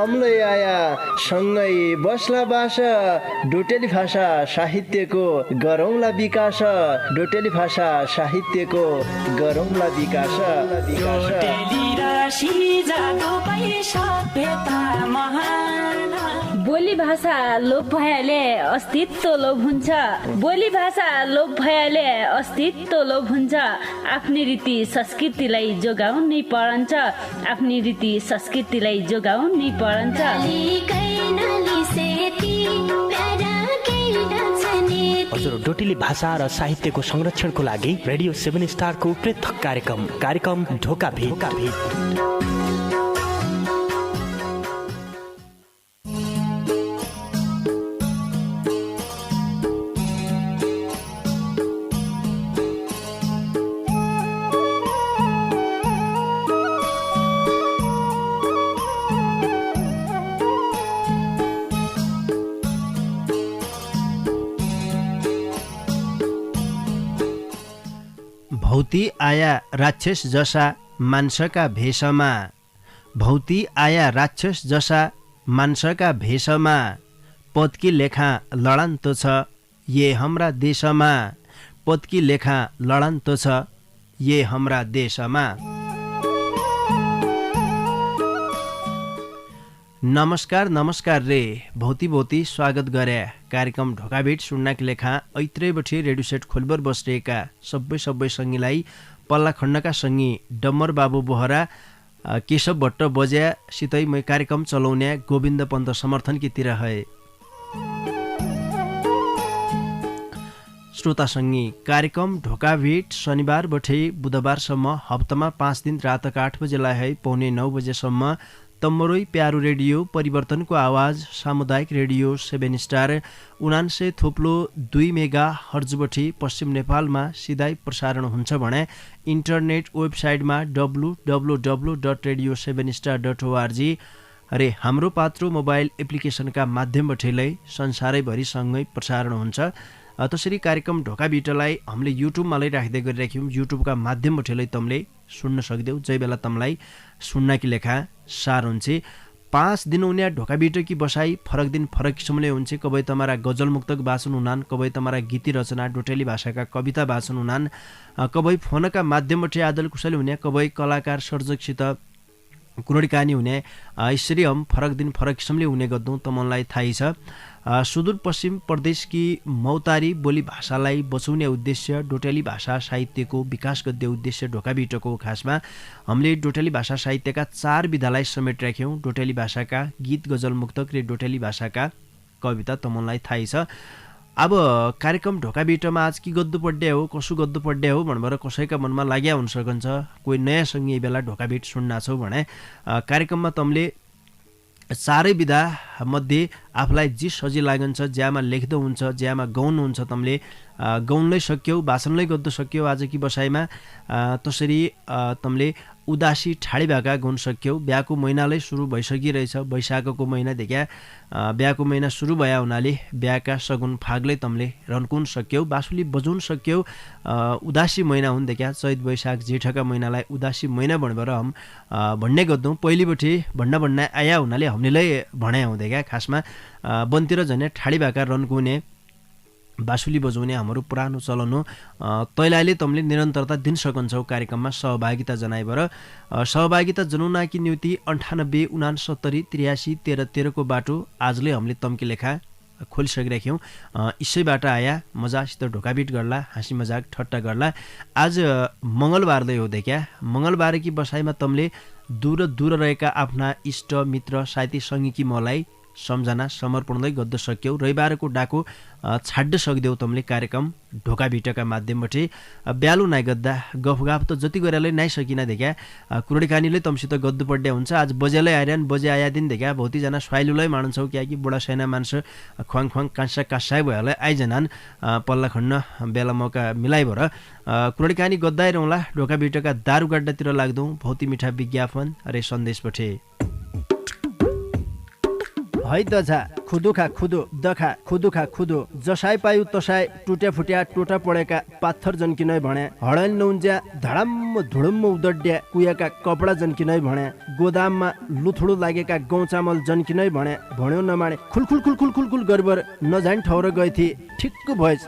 तम्लै आया सँगै बस्ला बास डोटेली भाषा साहित्यको गरौँला विकास डोटेली भाषा साहित्यको गरौँला विकास बोली भाषा लोप भएले अस्तित्व लोप हुन्छ बोली भाषा लोप भएले अस्तित्व लोप हुन्छ आफ्नै रीति संस्कृतिलाई जोगाउनै पर्छ आफ्नै रीति संस्कृतिलाई जोगाउनै पर्छ हजुर डोटेली भाषा र साहित्यको संरक्षणको लागि रेडियो 7 स्टारको पृथक कार्यक्रम ढोका भेट भौती आया राक्षस जसा मान्छका भेषमा भौती आया राक्षस जसा मान्छका भेषमा पत्की लेखा लडान्तो छ ये हाम्रा देशमा पत्की लेखा लडान्तो छ ये हाम्रा देशमा। नमस्कार रे भौती स्वागत गरे कार्यक्रम ढोकाभेट सुन्नाकी लेखा ऐत्रेबठी रेडियो सेट खोलबर बसिरहेका सबै सङ्गीलाई पल्ला खण्डका सङ्गी डम्बर बाबु बोहरा केशव भट्ट बज्या सितै मै कार्यक्रम चलाउने गोविन्द पन्त समर्थनकीतिर है श्रोता सङ्गी कार्यक्रम ढोकाभेट शनिबारबठे बुधबारसम्म हप्तामा 5 दिन रातका 8 बजेलाई है पौने 9 बजेसम्म तम्मरोई प्यारो रेडियो परिवर्तनको आवाज सामुदायिक रेडियो 7 स्टार 79.2 मेगा हर्जबठी पश्चिम नेपालमा सिधै प्रसारण हुन्छ भने इन्टरनेट वेबसाइटमा www.radio7star.org रे हाम्रो पात्रो मोबाइल एप्लिकेसनका माध्यमबाटै संसारैभरिसँगै प्रसारण हुन्छ। त्यसरी कार्यक्रम ढोकाभिटलाई हामीले युट्युबमा राख्दै गरिराख्यौँ युट्युबका माध्यमबाटै तमले सुन्न सक्दैौ जै बेला तमलाई सुन्नाकी लेखा सार हुन्छ 5 दिन उन्या ढोकाभिटकी बसाई फरक दिन फरक किसिमले हुन्छ कबै तमारा गजल मुक्तक वाचन हुनान कबै तमारा गीती रचना डोटेली भाषाका कविता वाचन हुनान कबै फोनका माध्यमबाट आदल कुशल हुने कबै कलाकार सर्जकसित कुरडीकानी हुने यसरी हम फरक दिन फरक किसिमले हुने गर्दौं तमनलाई थाहै छ। सुदूरपश्चिम प्रदेशकी मौतारी बोली भाषालाई बचाउने उद्देश्य डोटेली भाषा साहित्यको विकास गर्ने उद्देश्य ढोकाभिटको खासमा हामीले डोटेली भाषा साहित्यका 4 विधालाई समेट राख्यौं डोटेली भाषाका गीत गजल मुक्तक र डोटेली भाषाका कविता तमनलाई थाहै छ। अब कार्यक्रम ढोकाभिटमा आज की गद्दु पड्डे हो कसो गद्दु पड्डे हो भन्बर कसैका मनमा लाग्या हुन सकन्छ कोही नयाँ सँगै बेला ढोकाभिट सुन्न छौ भने कार्यक्रममा तमले 4 विधा मध्ये आफूलाई जे सजिलो लागन्छ ज्यामा लेख्दो हुन्छ ज्यामा गाउनु हुन्छ तमले गाउनलै सक्यौ भाषणलै गद्दो सक्यौ आजकी बसाइमा त्यसरी तमले उदासी ठाडी भाका गाउन सक्यौ ब्याको महिनालै सुरु भइसकिरहेछ वैशाखको महिनादेखि ब्याको महिना सुरु भया हुनाले ब्याका सगुन फागलै तमले रन्कुन सक्यौ बाँसुली बजाउन सक्यौ उदासी महिना हुनदेखि चैत वैशाख जेठका महिनालाई उदासी महिना भनेर हम भन्ने गर्दौं पहिलेबटै भन्न आया हुनाले हामीले भने हुँदै क्या खासमा बनतिर झने ठाडी भाका रन्कुने बाँसुली बजाउने हाम्रो पुरानो चलन हो तैलाले तमले निरन्तरता दिन सकन्छौ कार्यक्रममा सहभागिता जनाइबर सहभागिता जनाउनकी निम्ति 98 69 83 13 को बाटो आजले हामीले तम्की लेखा खोलिसकिराख्यौं इसैबाट आया मजासित ढोकाभिट गर्ला हाँसी मजाक ठट्टा गर्ला। आज मंगलबारदै हो देखा मंगलबारकी बसाइमा तमले दूर रहेका आफ्ना इष्ट मित्र साथी सङ्गीकी मलाई सम्झना समर्पणदै गद्द सक्यौ रविबारको डाको छाड्ड सक्देऊ तमले कार्यक्रम ढोकाभिटका माध्यमबाट ब्यालु नाइ गद्दा गफगाफ त जति गरेलै नाइ सकिना देखा कुरडीकानीले तमसित गद्दु पड्डे हुन्छ आज बजेलै आइरन बजे आया दिन देखा बहुतीजना स्वाइलुलै मान्छौ क्याकि बुढा सैना मान्छे ख्वाङ काँसाइ भएलै आइजनान पल्ला खण्ड बेला मौका मिलाइ भएर कुरडीकानी गद्दाइ रहला ढोकाभिटका दारुगड्डातिर लाग्दौ भौती मिठा विज्ञापन रे सन्देश पठे। भइ दझा खुदुखा खुदो दखा खुदुखा खुदो जसाई पायु तसाई टुट्या फुट्या टोटा पडेका पाथर जन्किनै भने हडल नउन्ज्या धडम्म धुडुम्म उदड्या कुयाका कपडा जन्किनै भने गोदाममा लुथुडु लागेका गहुँ चामल जन्किनै भने भन्यो नमाने खुलखुल खुलखुल खुलखुल गरबर नजान ठाउँ गए थिए ठिक्क भएछ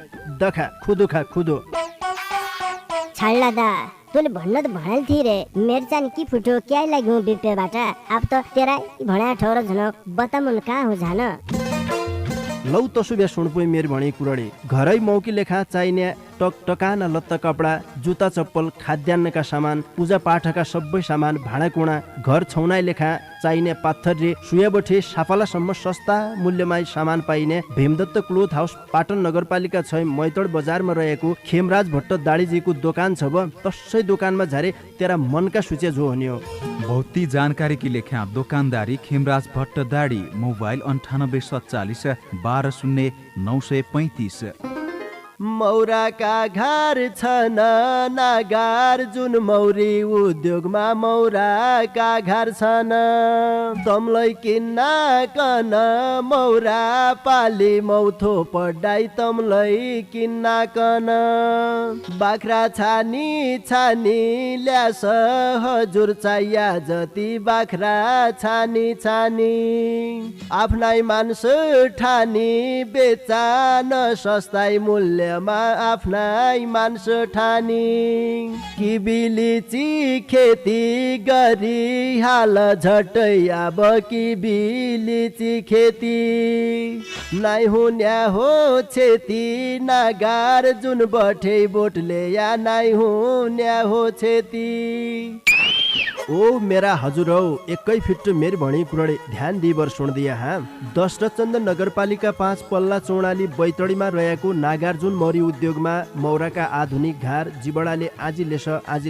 दखा खुदुखा खुदो छाड्ला दा तैँले भन्न त भनेल थिए रे मेरो चाहिँ के फुटो क्या लाग्यो बिपेबाट अब त तेरा भन्या ठाउँ झनक बतामुन कहाँ हो झान लौ तसुबे सुणपुई मेर भणी कुरडी घरै मौकी लेखा चाहिने टक टकाना लत्ता कपडा जुत्ता चप्पल खाद्यान्नका सामान पूजा पाठका सबै सामान भाँडाकुँडा घर छौनाइ लेखा चाहिने पाथर रे सुयाबठे साफालासम्म सस्ता मूल्यमा सामान पाइने भीमदत्त क्लोथ हाउस पाटन नगरपालिका 6 मैतड बजारमा रहेको खेमराज भट्ट दाडीजीको दोकान छ ब तसै दोकानमा झारे तेरा मनका सूचे जो हुने हो भौती जानकारी की लेखा दुकानदारी खेमराज भट्ट दाडी मोबाइल 9847 120935 मौराका घर छन् नागार जुन मौरी उद्योगमा मौराका घर छन् तमलाई किन्न कन मौरा पाली मौथो पढाइ तमलाई किन्न कन बाख्रा छानी छानी ल्यास हजुर चाहिया जति बाख्रा छानी छानी आफ्नै मान्स ठानी बेचा न सस्ताई मूल्य आफ्नै मान्स ठानी किबिलिची खेती गरी हाल झट्टै अब किबिलिची खेती नाइ हुन्या हो छेती नागार जुन बठे बोटले या नाइ हुन्या हो छेती ओ मेरा हजुर हौ एकै फिट मेर भणी कुरडे ध्यान दिबर सुन्दिया हा दशरथचन्द नगरपालिका 5 पल्ला चौडाली बैतडीमा रहेको नागार्जुन मौरी उद्योगमा मौराका आधुनिक घार जिबडाले आजी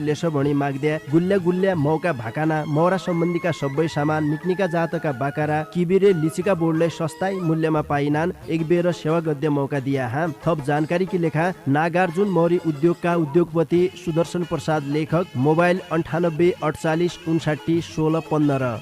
लेस भणी माग्द्या गुल्ल्या गुल्ल्या मौका भाकाना मौरा सम्बन्धीका सबै सामान निक्निका जातका बाकारा किबिरे लिचिका बोर्डलाई सस्ताई मूल्यमा पाइनान् एक बेर सेवा गद्य मौका दिया हा थप जानकारी की लेखा नागार्जुन मौरी उद्योगका उद्योगपति सुदर्शन प्रसाद लेखक मोबाइल 98 48 59 16 15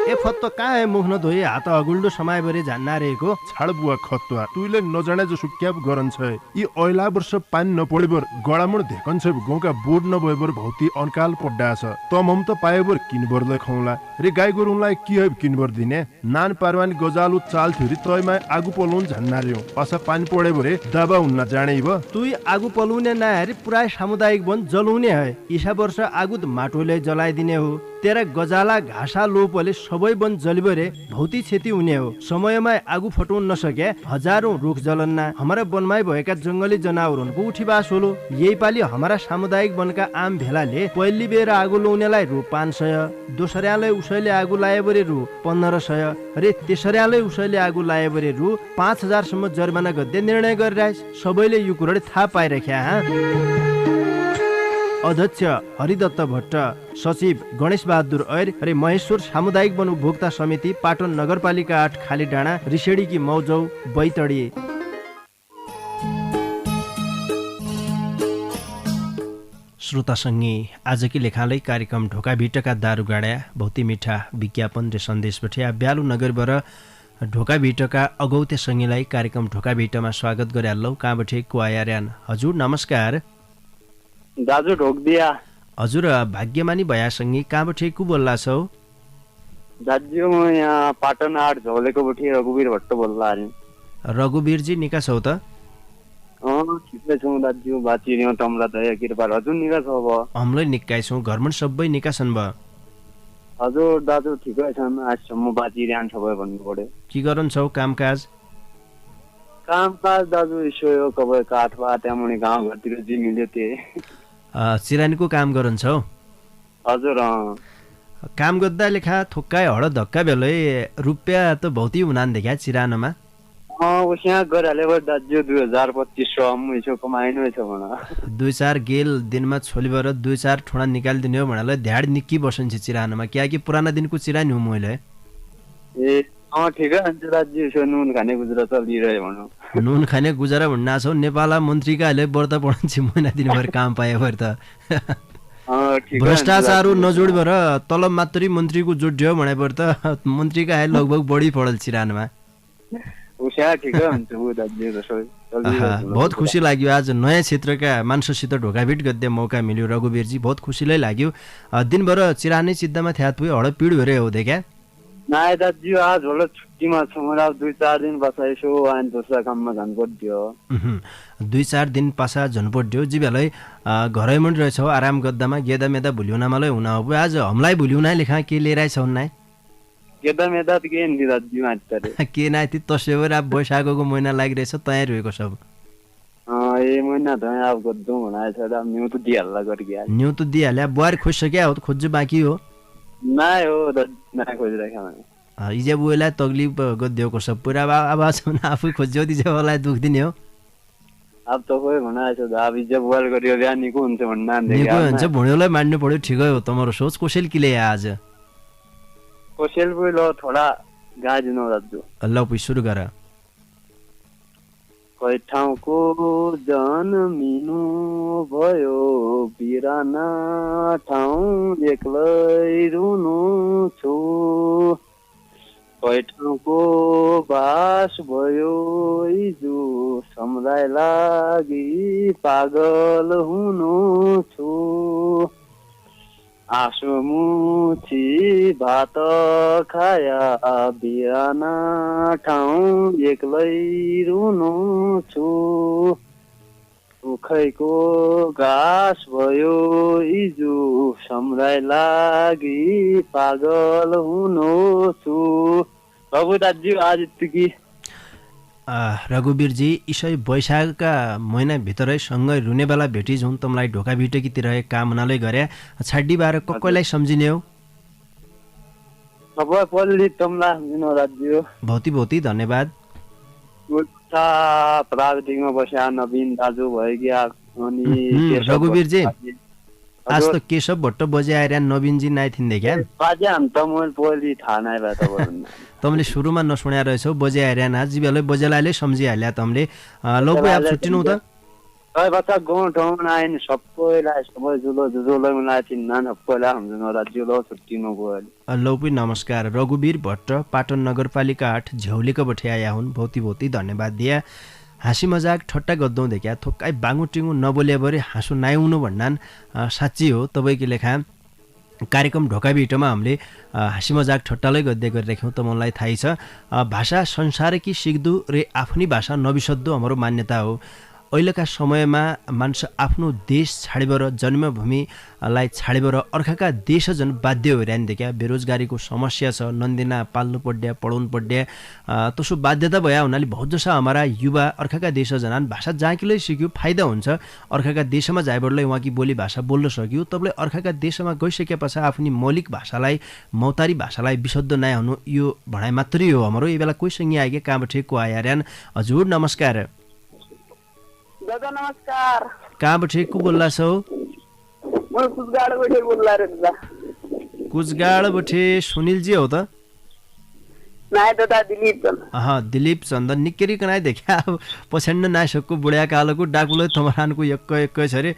ए फत्तो कहाँ है मुख नधोई हात अगुल्डो समय बरे जान्ना रहेको छाड बुवा खत्वा तुइले नजाने जसो क्याब गरन छ यी ऐला वर्ष पानी नपडेबर गडामुड धेकन छ गौका बोर्ड नभएबर भौती अनकाल पड्डा छ तम हम त पाएबर किनबर ल खौला रे गाई गोरुलाई के है किनबर दिने नान पारवानी गजालु चाल थुरी तयमा आगु पलौन झन्ना रियो पासा पानी पडे बरे दाबा हुन्न जाने ब तुई आगु पलौने नहरी पुराय सामुदायिक वन जलाउने है ईसा वर्ष आगु माटोले जलाइदिने हो तेरा गजाला घाँसा लोपले सबै वन जलिबरे भौती क्षति हुने हो समयमा आगु फटाउन नसके हजारौं रुख जलन्ना हमारा वनमै भएका जंगली जनावरहरूको उठीबास होलो यही पाली हमारा सामुदायिक वनका आम भेलाले पहिली बेर आगु लाउनेलाई रु 500 दोस्राले उसैले आगु लाए बरे रु 1500 रे तेस्राले उसैले आगु लाए बरे रु 5000 सम्म जरिमाना गद्दै निर्णय गरिरहेछ सबैले यो कुरा थाहा पाइराख्या हा अध्यक्ष हरिदत्त भट्ट सचिव गणेश बहादुर ऐर रे महेश्वर सामुदायिक वन उपभोक्ता समिति पाटन नगरपालिका 8 खाली डाँडा रिसेडीकी मौजौ बैतडी श्रोतासँगै आजकी लेखालाई कार्यक्रम ढोका भिटका दारु गाड्या भौती मिठा विज्ञापन रे सन्देश पठ्या ब्यालु नगरबाट ढोका भिटका अगौते सङ्गीलाई कार्यक्रम ढोका भिटमा स्वागत गर्यालौ कहाँबाट कुआयार्यान हजुर नमस्कार दाजु ढोक दिया हजुर भाग्यमानी भयासँगै कहाँबाट को बोल्ला छौ दाजु म यहाँ पाटन 8 झोलेको बठी रघुवीर भट्ट बोल्ला रे रघुवीरजी निका छौ त ठिकै छौ दाजु बाची नि तमला दया कृपा हजुर निका छौ ब हमलाई निकाइ छौ घरमा सबै निका छन् ब हजुर दाजु ठिकै छन् आजसम्म बाची रहन सबै भन्नु पर्यो के गरन छौ कामकाज दाजु यसो यो कबै काठवा त्यामुनि गाउँ घरतिर जे मिल्यो त्यही चिरानीको काम गरन छौ हजुर काम गर्दा लेखा थोक्काय हड धक्का बेलै रुपियाँ त भौती हुनान देखा चिरानमा उस्या गराले दाजु 2025 सम्म यसो कमाइनु छ भन 2-4 गेल दिनमा छोलीबर 2-4 ठोडा निकालिदिने हो भनेलाई ध्याड निक्की बसन्छ चिरानमा क्याकि पुराना दिनको चिरानी हो मैले ए ठिकै हुन्छ दाजु यसो नुन खाने गुजरा चलिरह्यो भनौँ नुन खाने गुजरा भन्ना छौ नेपालका मन्त्रीका अहिले व्रत पढन्छ महिना दिनभर काम पाए भर त ठिक भ्रष्टाचार नजोड भएर तलब मात्रै मन्त्रीको जोड्यो भनेपछि त मन्त्रीका आए लगभग बढी पडल चिरानमा। उस्या ठिक हुन्छ उ दाजु रसो बहुत खुसी लाग्यो आज नयाँ क्षेत्रका मान्छेसित ढोकाभिट गर्दै मौका मिल्यो रघुवीरजी, बहुत खुसीलाई लाग्यो। दिनभर चिरानै चिद्दामा थ्यात पुयो हडपिड भएर हो क्या? नाइ दाजु आज होला छुट्टीमा छु म 2-4 दिन बसाइसो अनि दोस्रो काममा जानु पर्यो। 2-4 दिन पासा झन्पड्यो जी बेलै घरै मन रहेछ आराम गद्दामा गेदा मेदा भुल्युना मलाई हुन हो आज हमलाई भुल्युना लेखा के लिएर आइछ हुन्ना गेदा मेदा त के नि दाजु मात्तरे के नाति तस्यो अब बैशाखको महिना लागिरहेछ तयार भएको सब ए महिना त अब गद्दो भनेछ दा न्यू त दिहाल्ला गरिया न्यू त दिहाल्या बुहार खोजिसक्या हो खोज्नु बाँकी हो नाइ हो नाइ खोजिराख्या इजे बुएलाई तकलिफ गद्दिएको सब पुरा आवाज हुन आफै खोज्यो दिजेलाई दुख दिने हो। अब त खोइ भनेछ दा अब इजे बुवाल गरियो बिहान निको हुन्छ भन्ना निको हुन्छ भुँडोलाई मान्नु पर्यो ठिकै हो तमरो सोच कोसेल किले आज कोसेल बुलो थोडा गाजिनो दाजु ल पुइ सुरु गर। कै ठाउँको जन्मिनु भयो बिराना ठाउँ एक्लै रुनु छु कै ठाउँको बास भयो हिजो सम्झाइ लागि पागल हुनु छु आँसु मुछी भात खाया बिराना ठाउँ एक्लै रुनु छु उखैको घाँस भयो हिजो सम्झाइ लागि पागल हुनु छु। बाबु दाजु आज यतिकै रघुवीरजी इसै वैशाखका महिनाभित्रै सँगै रुने बेला भेटी झौँ तमलाई ढोका भिटेकीतिर कामनाले गरे छाड्डी बाह्र कसलाई सम्झिने हो सबै पल्ली तमला सम्झिनु दाजु भौती भौती धन्यवाद। प्राविधिकमा बस्या नवीन दाजु भइगया अनि रघुवीरजी आज त केशव भट्ट बजे आएर नवीनजी नाइ थिन्दै क्या बाजे हम त मैले पल्ली थाहा नाइ भए त तमले सुरुमा नसुन्या रहेछौ बजे आएर आज बेलै बजेलाले सम्झिहाल्या तमले लौ पो आप छुट्टिनु त सबै बच्चा गाउँ ठाउँ आइन सबैलाई सबै जुलो जुलो मलाई चिन्ना सबैलाई सम्झनु दाजु छुट्टिनु गयो। लौ पो नमस्कार रघुवीर भट्ट पाटन नगरपालिका 8 झ्याउलेको बठे आया हुन् भौती भौती धन्यवाद दिया। हाँसी मजाक ठट्टा गद्दौँ देखा थोक्काइ बाङ्गु टिङ्गु नबोले बरे हाँसु नाइउनु भन्नान् साँच्ची हो तपाईँको लेखा कार्यक्रम ढोका भिटोमा हामीले हाँसी मजाक ठट्टालै गद्दै गरिराख्यौँ त मलाई थाहै छ भाषा संसारकी सिक्दु रे आफ्नै भाषा नबिसद्दो हाम्रो मान्यता हो। अहिलेका समयमा मान्छे आफ्नो देश छाडेर जन्मभूमिलाई छाडेर अर्काका देश झन् बाध्य भइरहने देखा बेरोजगारीको समस्या छ नन्दिना पाल्नु पड्या पढाउनु पड्या तसो बाध्यता भया हुनाले बहुत जसा हमारा युवा अर्काका देश जनान भाषा जाँकीलाई सिक्यो फाइदा हुन्छ अर्काका देशमा जाएबरलाई उहाँकी बोली भाषा बोल्न सक्यो तपाईँले अर्काका देशमा गइसकेपछि आफ्नी मौलिक भाषालाई मौतारी भाषालाई विशुद्ध नै हुनु यो भनाइ मात्रै हो हाम्रो यो बेला कोहीसँग आएके कहाँबाट को आयार्यान हजुर नमस्कार दादा नमस्कार कहाँबाट को बोल्ला छौ म कुचगाडबाट बोल्ला रे दादा कुचगाडबाट सुनिलजी हो त नाइ दादा दिलीप चन्द दिलीप चन्द निकेरी कनाइ देखा पछन्ड नासकको बुढ्या कालोको डाकुले तमरानको एक छ रे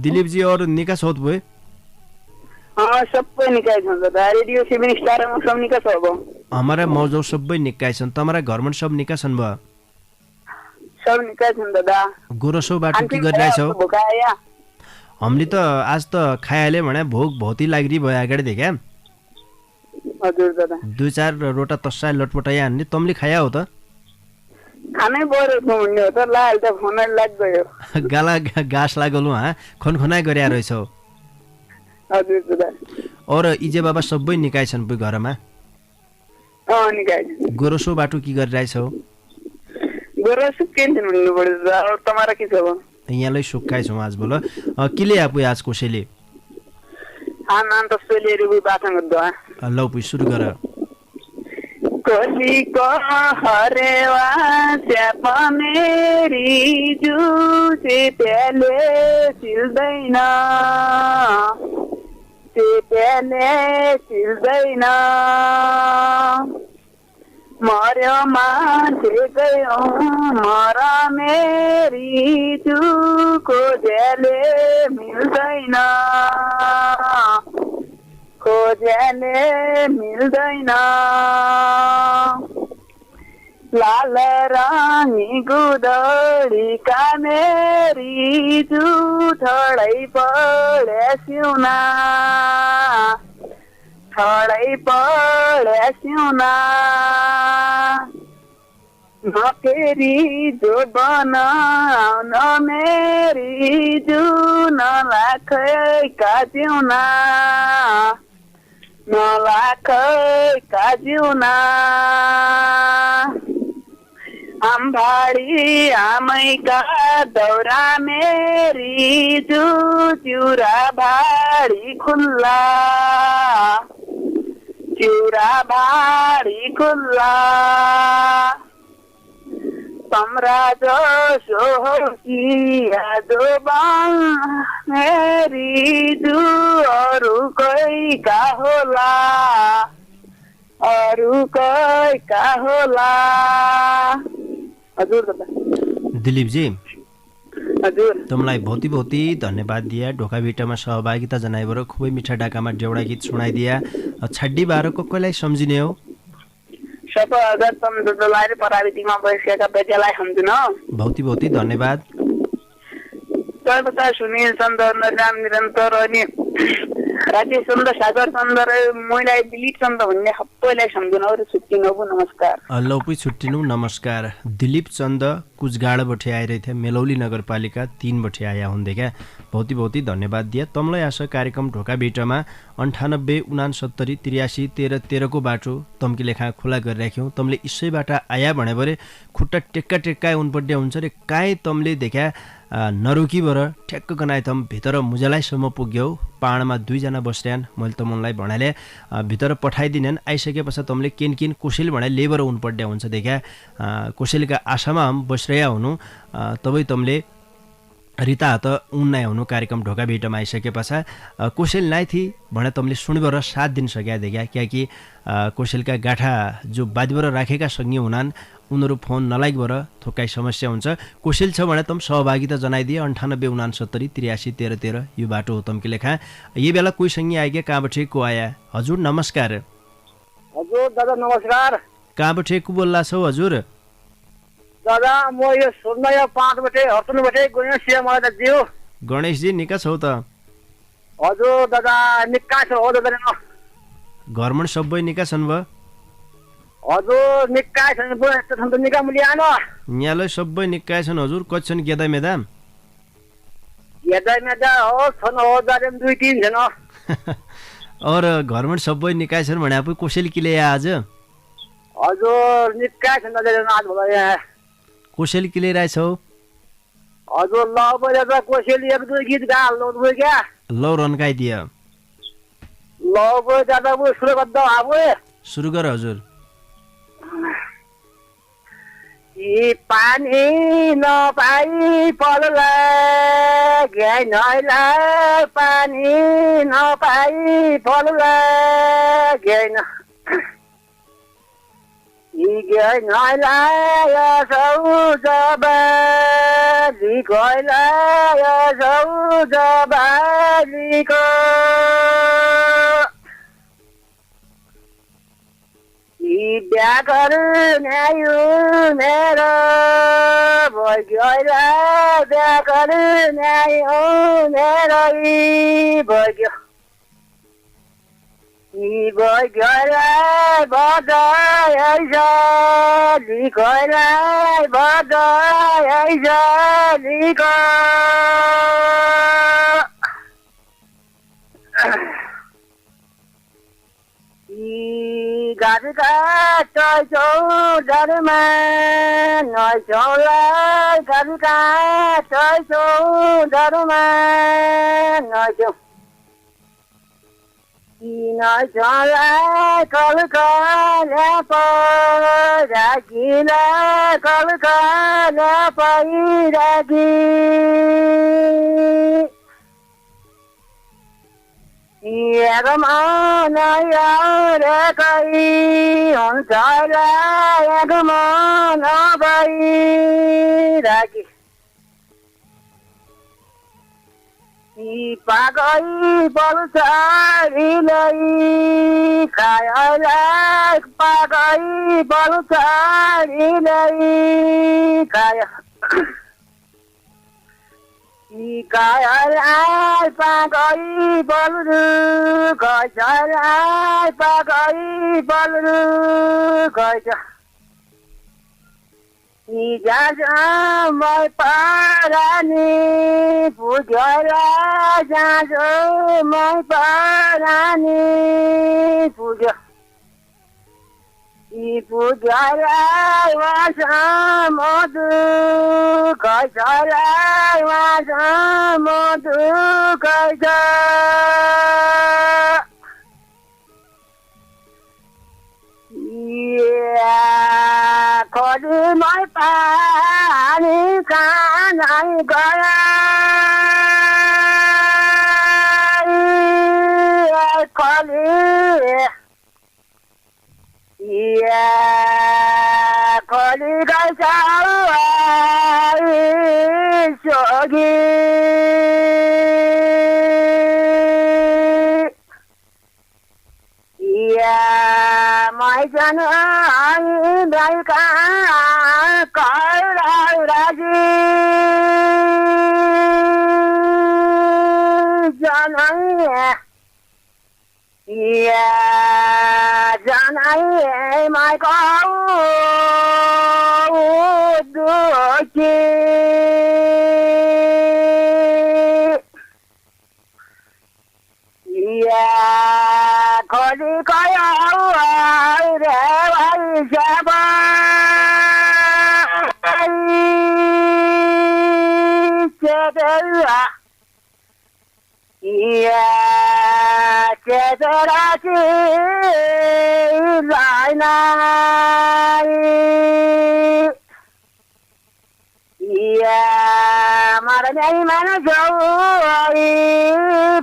दिलीपजी और निका सोत भए सबै निकाय छन् दादा रेडियो 7 स्टार में सब निका छ अब हमारा मौजौ सबै निकाय छन् तमरा घरमा सब निका छन् ब सब निकाय छन् दादा गोरसो बाटो के गरिरहेछौ हामीले त आज त खायाले भने भोक भौती लाग्री भयो अगाडि देखा हजुर दादा 2-4 रोटा तस्सा लटपटाया हान्ने तमले खाया हो त खानै पर्यो भन्ने हो त लाल त फोन लाग गयो गाला घाँस लागलु खनखनाइ गरिया रहेछौ हजुर दादा और इजे बाबा सबै निकाय छन् पुइ घरमा निकाय गोरसो बाटो के गरिरहेछौ गोरसो के भन्नु पर्यो और तमारा के छ यहाँलाई सुक्खाइ छौ आज बोल किले आपुइ आज कोसेले नाम त सोलेरु बाथन गर्दा लौ पुइ सुरु गर कोली को हरेवा स्याप मेरी जुसे पेले सिल्दैन से पेले सिल्दैन मर्यो मान्छे गयो मर मेरी जुको ज्याले मिल्दैन खोज्याले मिल्दैन लाल रङ्गी गुदडीका मेरी ठडै पढ्या सिउना ठडै पढ्या सिउना नकेरी जो बनाउन मेरी नलाखैका जिउना नलाखैका जिउना आम्भाडी आमैका दौरा मेरी चिउरा भाडी खुल्ला चिउरा भाडी खुल्ला सम्राज सोहियादो मेरी अरू कैका होला अरू कैका होला हजुर दादा दिलीपजी हजुर तुम्लाई बहुती बहुती धन्यवाद दिया ढोका भिटामा सहभागिता जनाइबर खुबै मिठा डाकामा डेउडा गीत सुनाइदिया छड्डी बाह्रको कसलाई सम्झिने हो सबै हजार सम्झौतालाई पराविधिमा बसेका व्यक्तिलाई सम्झिन बहुती बहुती धन्यवाद सर्वदा सुनिल चन्द्र नराम निरन्तर अनि राजेश चन्द्र सागर चन्द्र मैलाई दिलीप चन्द्र भन्ने सबैलाई सम्झिन र छुट्टिनु नमस्कार लौ पनि छुट्टिनु नमस्कार दिलीप चन्द कुचगाडबाट आइरहेथे मेलौली नगरपालिका 3 बठे आया हुँदै क्या बहुती बहुती धन्यवाद दिया तमलाई आशा कार्यक्रम ढोका बेटामा 98 69 83 13 13 को बाटो तम्की लेखा खुला गरिराख्यौँ तमले इसैबाट आया भने बरे खुट्टा टेक्का उनपट्टि हुन्छ रे काहीँ तमले देखा नरोकीबाट ठ्याक्क गनाए तम भित्र मुजलाईसम्म पुग्यौ पाहाडमा 2 जना बस्यान मैले त मनलाई भनाले भित्र पठाइदिनेन् आइसके पश्चात तमले केन कोसेल भने लेबर उनपट्टि हुन्छ देखा कोसेलका आशामा हम बसरया हुनु तबै तमले रिता हात उन्नाय हुनु कार्यक्रम ढोका भेटमा आइसके पश्चात कोसेल नाइ थी भने तमले सुनिबर 7 दिन सक्या देखा क्याकि कोसेलका गाठा जो बादीबाट राखेका संगी हुनान् उनीहरू फोन नलाइकबाट थोकाइ समस्या हुन्छ कोसेल छ भने तम सहभागिता जनाइदिए 98 69 83 13 13 यो बाटो हो तम्की लेखा यही बेला कोही संगी आइगे कहाँबाट को आया हजुर नमस्कार हजुर दादा नमस्कार कहाँबाट को बोल्ला छौ हजुर दादा म यो 05 बटे हर्तन बटे गणेश सिया मलाई त दियो गणेश जी निका छौ त हजुर दादा निका छ हो दादा घरमा सबै निका छन् भ हजुर निका छन् पो त निका मुलिआन यहाँलाई सबै निका छन् हजुर कति छन् गेदा मेदा हो छन् हो दादा 2 3 छन् और घरमा सबै निका छन् भने आफै कोसेल किले आज हजुर निका छन् दादा आज भला कोसेल किले राछौ हजुर ल बजा कोसेल एक दुई गीत गा लो भयो क्या लौ रनकाइ दिए ल बजा दादा वो सुरु गर्दा आबो सुरु गर हजुर यी पानी नपाई पलला घेनैला पानी नपाई पलला घेन यी घेनैला यसौ जबाली गइला यसौ जबालीको ब्याकर न्यायो मेरो भइगयो ब्याकर न्यायो मेरो भइगयो भइगयो बजाइछ लिखैला बजाइछ लिख गाडीका चौचौ डरमा नैछौलाई गाडीका चौचौ डरमा नैछौ नैछौलाई कलकला पहिराखिला कलकला पहिराखी पागै बलुछाडीलाई कायलाई पागै बलुछाडीलाई काय कायलाई पागै बलु कायलाई पागै बलु काय जाजमै परानी पुजरा जाजमै परानी पुज पुजरा वासा मधु कैसरा वासा मधु कैस खोजीमै पानी कानै गयो खोली खोली गइछ सोगी मैजन बेलुका राजी जनै माइको दुखी खोजी गयो रे भाइ मर्ने मन जाऊ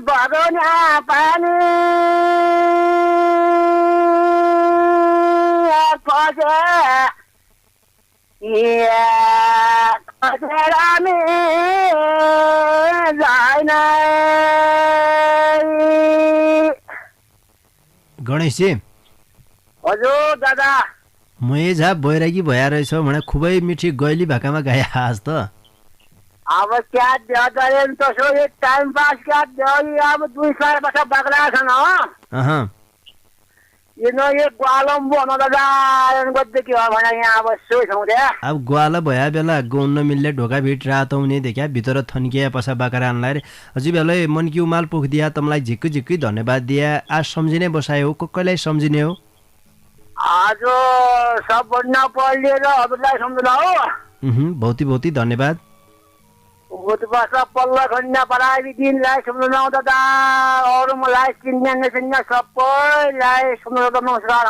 बगोना पानी गणेशजी हजुर दादा मयझा बैरागी भया रहेछ भने खुबै मिठी गैली भाकामा गाए आज त अब क्या दे तसो एक टाइम पास क्या दे अब 2-4 वर्ष बाग्ला छन् हो यो ग्वालम बन दादा गद्दे के हो भने यहाँ अब सोच हुँदै अब ग्वाला भया बेला गौन मिल्ले ढोका भिट रात आउने देखा भित्र थन्किया पसा बाकरानलाई हजुर बेला मन की उमाल पोख दिया तमलाई झिक्कु झिक्कु धन्यवाद दिया आज सम्झिने बसायो कसैलाई सम्झिने हो आज सब बन्न पढेर हजुरलाई सम्झना हो बहुती बहुती धन्यवाद उतबसा पल्ला खन्या पराई दिनलाई सम्झना हो दादा अरु मलाई चिन्ने सबैलाई सम्झना नमस्कार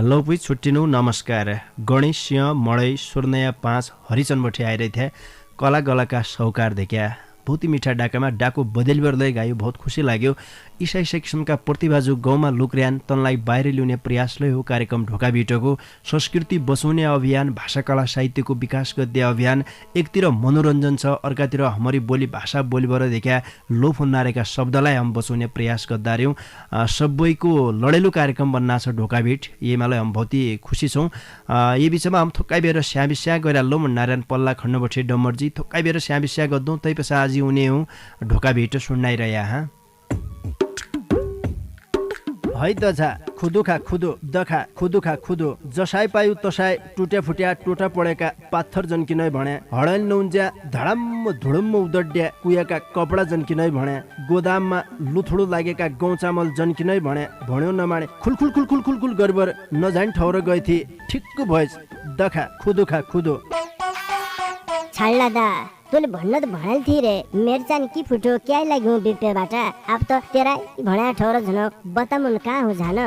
लौ पुई छुट्टिनु नमस्कार गणेश सिंह मडै सुर्नया 5 हरिचनबठी आइरहेको थिए कला गलाका सौकार देख्या बहुत मिठा डाकामा डाको बदलबर्दै गायो बहुत खुसी लाग्यो इसाई किसिमका प्रतिभाजु गाउँमा लुक्र्यान तनलाई बाहिर ल्याउने प्रयासले हो कार्यक्रम ढोका भिटको संस्कृति बचाउने अभियान भाषा कला साहित्यको विकास गर्दै अभियान एकतिर मनोरञ्जन छ अर्कातिर हाम्रो बोली भाषा बोलीबाट देखा लोप हुनारेका शब्दलाई हम बचाउने प्रयास गर्दा रह्यौँ सबैको लडेलु कार्यक्रम बन्ना छ ढोका भिट येमालाई हम बहुत खुसी छौँ यो बिचमा हम थोक्काइ बेर स्याबिस्या गएर लो नारायण पल्ला खण्डबठे डमरजी थोक्काइ बेर स्याबिस्या गर्दौँ तै पछा आज हुने हौँ ढोका भिट सुन्नाइरह्या है त झा खुदुखा खुदो दखा खुदुखा खुदो जसाई पायु तसाई टुट्या फुट्या टोटा पडेका पाथर जन्किनै भने हडल नौन्ज्या धडम्म धुडुम्म उदड्या कुयाका कपडा जन्किनै भने गोदाममा लुथुडु लागेका गहुँ चामल जन्किनै भने भन्यो नमाने खुलखुल खुलखुल खुलखुल गरबर नजाइन ठौर गएथी ठिक्क भएछ दखा खुदुखा खुदो छाड्ला दा तूले भन्न त भनाइल थिए रे मेरो चाहिँ के फुट्यो क्या लाग्यो बिपेबाट अब त तेरा भण्या ठौर झनक बतामुन कहाँ हो झान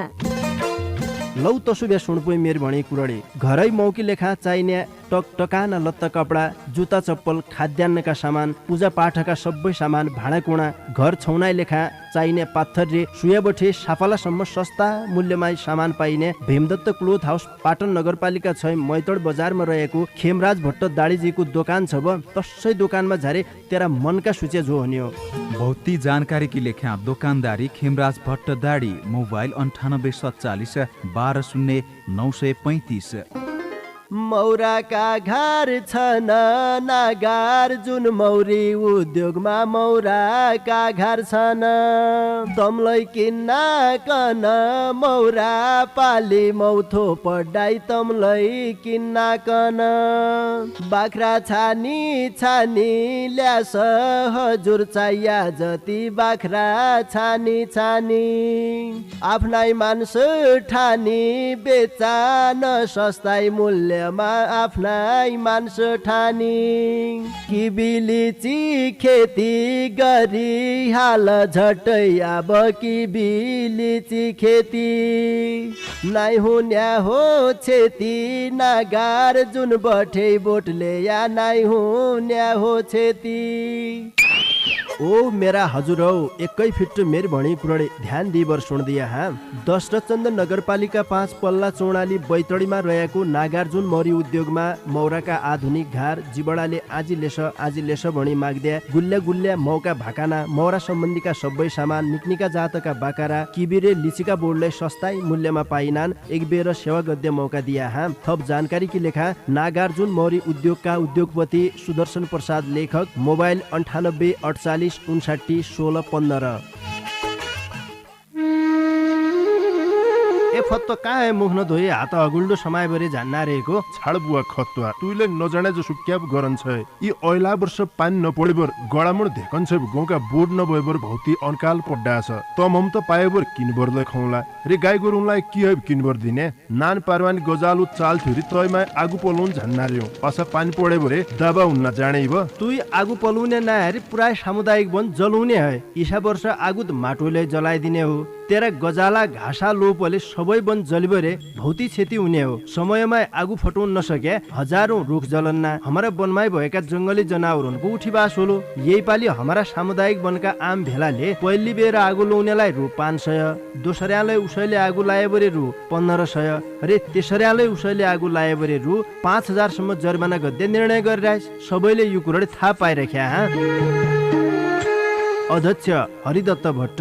लौ तसु बे सुनपुई मेर भणी कुरडी घरै मौकी लेखा चाहिने टकाना लत्ता कपडा जुत्ता चप्पल खाद्यान्नका सामान पूजा पाठका सबै सामान भाँडाकुँडा घर छौनाइ लेखा चाहिने पात्थर रे सुयाबठे सापालासम्म सस्ता मूल्यमा सामान पाइने भीमदत्त क्लोथ हाउस पाटन नगरपालिका 6 मैतड बजारमा रहेको खेमराज भट्ट दाडीजीको दोकान छ ब तसै दोकानमा झारे तेरा मनका सूचे जो हुने हो। बहुती जानकारी की लेख्या दुकानदारी खेमराज भट्ट दाडी मोबाइल 9847 12 0935। मौराका घर छन् नागार जुन मौरी उद्योगमा मौराका घर छन् तमलाई किन्न कन मौरा पाली मौथो पढाइ तमलाई किन्न कन बाख्रा छानी छानी ल्यास हजुर चाहिया जति बाख्रा छानी छानी आफ्नै मान्छे ठानी बेचा न सस्ताई मूल्य आफ्नै मान्छे ठानी किबिलिची खेती गरी हाल झट्टै अब किबिलिची खेती नाइ हुन्या हो छेती नागार जुन बठे बोटले या नाइ हुन्या हो छेती। ओ मेरा हजुर हौ एकै फिट मेरी भणी कुरडे ध्यान दिइबर सुन्दिया हा दशरथचन्द्र नगरपालिका 5 पल्ला चौडाली बैतडीमा रहेको नागार्जुन मौरी उद्योगमा मौराका आधुनिक घार जिबडाले आजी लेस भणी माग्द्या गुल्ल्या गुल्ल्या मौका भाकाना मौरा सम्बन्धीका सबै सामान निक्निका जातका बाकारा किबिरे लिचिका बोर्डलाई सस्ताई मूल्यमा पाइनान् एक बेर सेवा गद्य मौका दिया हा। थप जानकारी की लेखा नागार्जुन मौरी उद्योगका उद्योगपति सुदर्शन प्रसाद लेखक मोबाइल 98 48 59 16 15। ए फत्तो कहाँ है मुख नधोई हात अगुल्डो समय बरे जान्ना रहेको छाड बुवा खतुवा तुइले नजाने जो सुक्याब गरन छ यी ऐला वर्ष पानी नपडेबर गडामुड धेकन छ गौका बोर्ड नभएबर भौती अनकाल पड्डा छ त मम त पाएबर किनबरले खौला रे गाई गोरुलाई की है किनबर दिने नान पारवानी गजालु चाल थुरी तयमा आगु पलौन झन्ना रियो असा पानी पडे बरे दाबा हुन्न जानेब तुई आगु पलौने ना हरि पुरा सामुदायिक वन जलाउने है ईसा वर्ष आगु त माटोले जलाइदिने हो तेरा गजाला घाँसा लोपले सबै वन जलिबरे भौती क्षति हुने हो। समयमा आगु फटाउन नसके हजारौं रुख जलन्ना हमारा वनमै भएका जंगली जनावरहरूको उठीबास होलो। यही पालि हमारा सामुदायिक वनका आम भेलाले पहिली बेर आगु लाउनेलाई रु 500 दोस्राले उसैले आगु लाए बरे रु 1500 रे तेस्राले उसैले आगु लाए बरे रु 5000 सम्म जरिमाना गद्दै निर्णय गरिरहेछ। सबैले यो कुरा थाहा पाइराख्या हा। अध्यक्ष हरिदत्त भट्ट,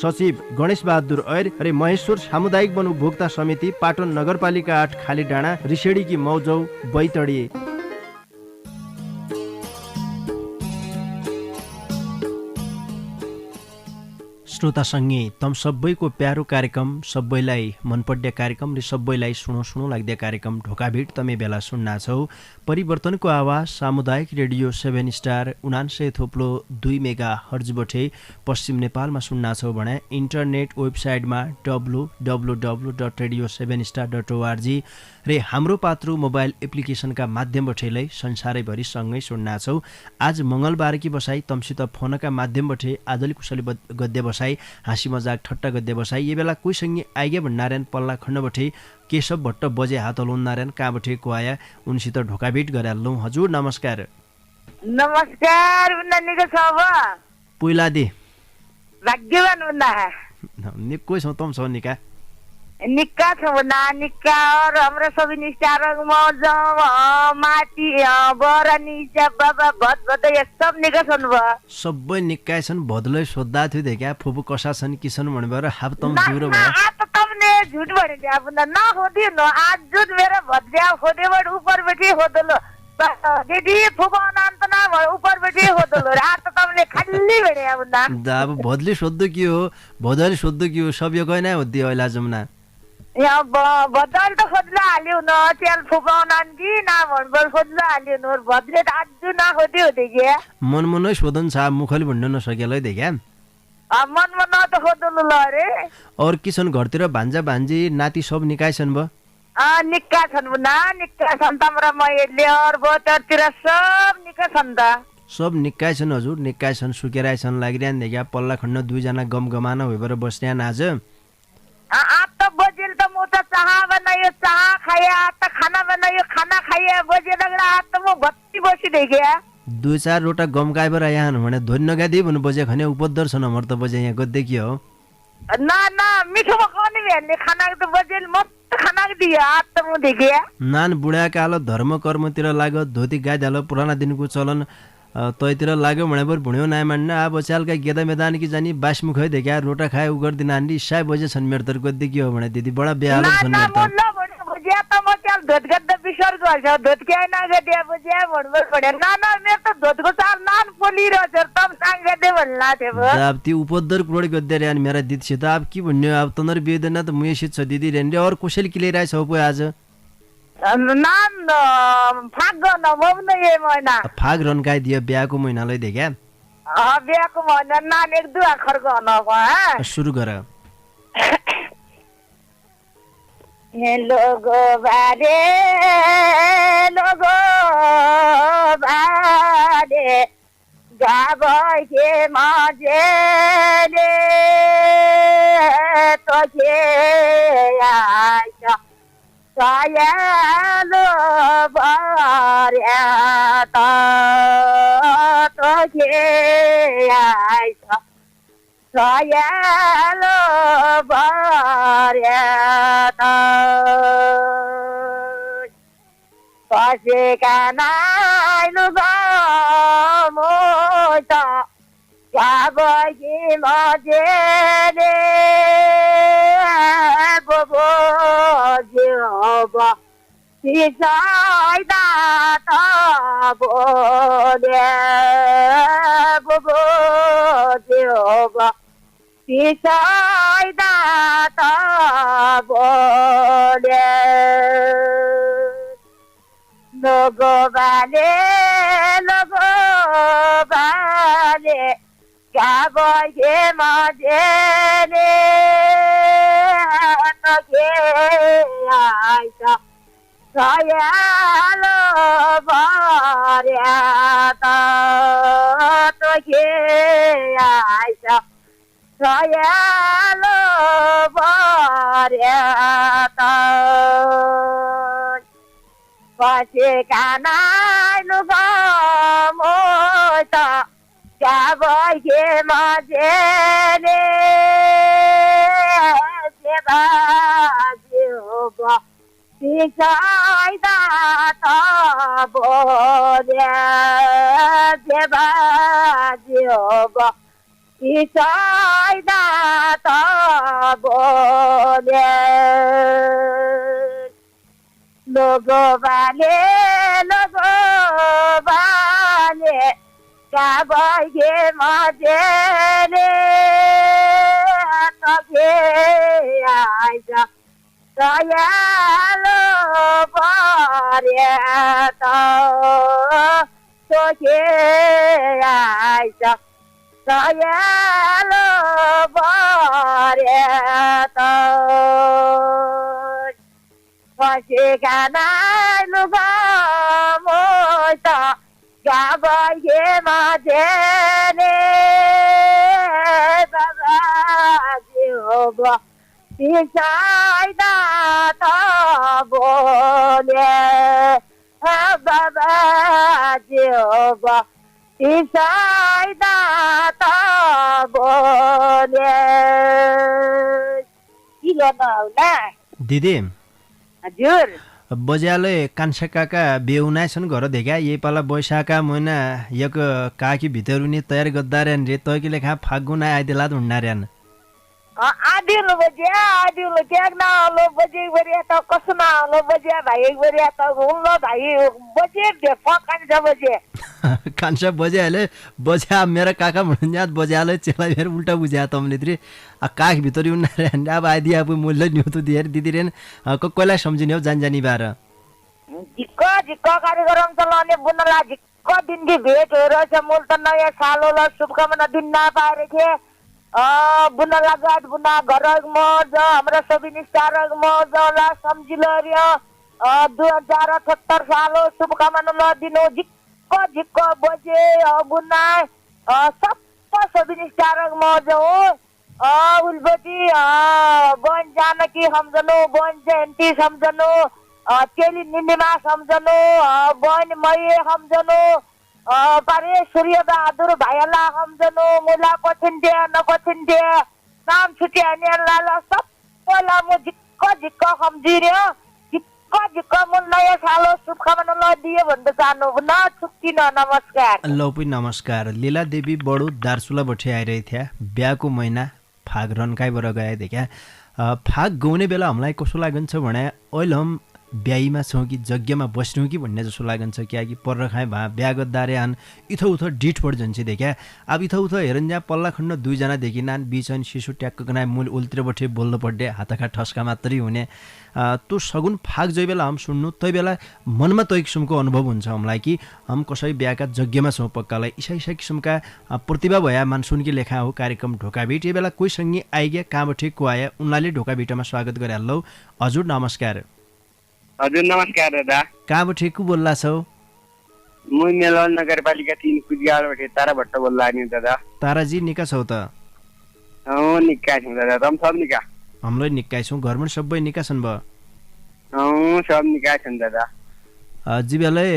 सचिव गणेश बहादुर ऐर रे महेश्वर सामुदायिक वन उपभोक्ता समिति पाटन नगरपालिका 8 खाली डाँडा रिसेडीकी मौजौ बैतडी। श्रोता सङ्गे तम सबैको प्यारो कार्यक्रम सबैलाई मनपर्ने कार्यक्रम र सबैलाई सुनो लाग्ने कार्यक्रम ढोकाभिड तमे बेला सुन्ना छौ। परिवर्तनको आवाज सामुदायिक रेडियो 7 स्टार 99.2 मेगा हर्जबठे पश्चिम नेपालमा सुन्ना छौ भने इन्टरनेट वेबसाइटमा www.radio7star.org रे हाम्रो पात्रो मोबाइल एप्लिकेसनका माध्यमबाटै संसारैभरि सँगै सुन्ना छौ। आज मंगलबारकी बसाई तमसित फोनका माध्यमबाटै आदली कुशली गद्य बसाई हाँसी मजाक ठट्टा गद्य बसाई ये बेला कोही सँगै आइगे भण्डारन पल्ला खण्डबाटै केशव भट्ट बजे हात हलुन नारायण कहाँबाटै को आया उनसित ढोकाभेट गरालौं। हजुर नमस्कार। नमस्कार उन्ना निको छ ब पुइला दे भाग्यवान उन्ना निको छ तम छ निका निक्का छ उन्ना निक्का और हमरा सबै निस्तार मौज माटी बरनी बाबा भत भत सब निका छन् ब सबै निक्का छन् भदलै सोध्दा थियो देखा फुपु कसा छन् किसन भन्ने हाफ तम जुरो भयो आ त तमने झुट भने दिया पुना न होदी न आज जुट मेरा भद्या होदेबाट ऊपर बैठी होदलो दीदी फुपा अनंत ना ऊपर बैठी होदलो आ त तमने खाली भेड्या पुना दा भदली सोध्दो के हो भदली सोध्दो के हो सब यो गएन होदी अहिले जमुना या बदल त खोज्ला हाल्यो न तेल फुकाउनान कि ना भनबल खोज्ला हाल्यो न भद्ले त आज ना होदी होदे के मनमनै सोधन छ मुखले भन्न नसकेलै देखा मनमा न त खोदलो ल रे और किसन घरतिर भान्जा भान्जी नाति सब निकाइछन् ब निक्का छन् ना निक्का छन् तमरा मैले और बोतरतिर सब निक्का छन् त सब निकाइछन् हजुर निकाइछन् सुकेराइछन् लागिरान देखा पल्ला खण्ड दुई जना गम गमाना भइबर बस्यान आज आज त बजेल त म त चाह बनायो चाह खाया त खाना बनायो खाना खाया बजे लगला आज त म भत्ती बसिदे क्या 2-4 रोटा गम कायबर यहाँ भने धोन नगादी भन्नु बजे खने उपदर छ नम्बर त बजे यहाँ गद्दे के हो ना ना मिठो पकाउने भेन्ने खाना त बजेल मस्त खाना दियो आज त म देखिया नान बुढा कालो धर्म कर्मतिर लाग्यो धोती गाई धालो पुराना दिनको चलन तैतिर लाग्यो भनेर भुण्यो नाइ मान्न आ बचालका गेदा मैदान कि जानी बासमुखै देख्या रोटा खाए उगर दिन आन्डी 6 बजे छन् मेरो तर गद्दे के हो भने दिदी बडा बेहाल छन् मेरो त ना बजिया त म चाल धोत गद्दा बिसर गर्छ धोत के ना गद्या बजिया भन्नु पड्यो ना ना मेरो त धोतको चाल नान पोलिरो छ तम सांग गद्दे भन्ला थे अब ती उपदर क्रोड गद्दे रे अनि मेरा दिदी छ त अब के भन्नु अब तनर बेदेन त मुयसित छ दिदी रेन्डे और कुशल किले राइ छ पो आज नान फाग गर्न मम्न ये महिना फाग रनकाइ दियो बिहाको महिनालाई देख्या बिहाको महिना नान एक दुई अखर गर्न भयो सुरु गर लोगो बारे गाबै के मजेले तो के आइछ सायालो बार्या तो के आइछ सायालो बार्या पसेका नाइलु मोट गाबगी मजेले बोबो जियोब सिसाइदा त बोले बोबो जियोब सिसाइदा त बोले लोगो बाले गाबगे मजेले तके आइछ सयालो बार्या तके आइछ सयालो बार्या पसेका नाइलु मोट गाबगे मजेले सेबाजियोब सिसाइदा त बोले सेबाजियोब सिसाइदा त बोले लोगो बाले गाबगे मजेले तके आइछ सयालो बार्या तके आइछ सयालो बार्या पसेका नाइलु मोट गाबगे मजेले बाबाजियोब सिसाइदा त बोले बाबाजियोब सिसाइदा त बोले के गर्नु होला दिदी हजुर बज्याले कान्छा काका बेउनाइ छन् घर देख्या यही पाला बैशाखा महिना एक काकी भितरुनी तयार गद्दार्यान रे तैकीले खा फागुना आइदिला हुन्नार्यान आदिलो बज्या आदिलो क्याक ना लो बजे बरिया त कसना लो बज्या भाइ बरिया त हुल्लो भाइ बजे दे फकान्छ बजे कान्छा बज्याले बज्या मेरा काका भन्नु याद बज्याले चेला फेर उल्टा बुझ्या तमले त्रि काख भितरी उन्नार्यान अब आइदिया अब मूल्य न्युतो दिएर दिदिरेन कोइलाई सम्झिने हो जानी बार जिक्क कार्यक्रम चलाउने बुनला जिक्क दिनकी भेट रहेछ मूल त नयाँ साल होला शुभकामना दिन नपाएर थिए बुनला गाड बुना घर मज हमरा सबै स्टार मज ला सम्झिलो रे 2078 साल शुभकामना ल दिनु जिक्क बजे बुना सब सबै स्टार मज हो उल्बटी बन जानकी सम्झनु, बन जयन्ती सम्झनु, चेली निन्दिमा सम्झनु, बन मये सम्झनु, पारे सूर्य बहादुर भाइला सम्झनु, मुला पछिन्टे नपछिन्टे नाम छुट्या लाला सबैलाई म झिक्क सम्झिरे झिक्क म नयाँ सालो शुभकामना दिए भन्न चाहनु न छुट्टिन। नमस्कार। लौ पनि नमस्कार। लीला देवी बडो दार्चुला बठे आइरहेको थिया बिहाको महिना फाग रन्काइबाट गए देखा फाग गाउने बेला हामीलाई कसो लागन्छ भने अहिले हम बिहाईमा छौँ कि जग्गामा बस्नु कि भन्ने जस्तो लागन्छ किनकि पर्र खाएँ भा बिहा गद्दारे हान इथो उथो डिट पड जान्छ देखा अब इथो उथो हेरन जहाँ पल्ला खण्ड दुईजना देखि नान बिचन शिशु ट्याक्क गनाए मूल उल्तिर बठे बोल्नु पर्ने हातखा ठस्का मात्रै हुने त्यो सगुन फाग जै बेला हम सुन्नु तै बेला मनमा तै किसिमको अनुभव हुन्छ हामीलाई कि हम कसै बिहाका जग्गामा छौँ पक्कालाई इसा किसिमका प्रतिभा भया मानसुन कि लेखा हो कार्यक्रम ढोकाभिट यो बेला कोही सँगै आइग्या कहाँबाट को आया उनलाई ढोकाभिटमा स्वागत गरे हल्लो। हजुर नमस्कार। हजुर नमस्कार दादा। कहाँबाट को बोल्ला छौ? म मेलौली नगरपालिका 3 कुचगाडबाट तारा भट्ट बोल्ला नि दादा। ताराजी निका छौ त? निका छौँ दादा। तम सब निका? हाम्रो निका छौँ। घरमा सबै निका छन् ब? सब निका छन् दादा। जिबेलै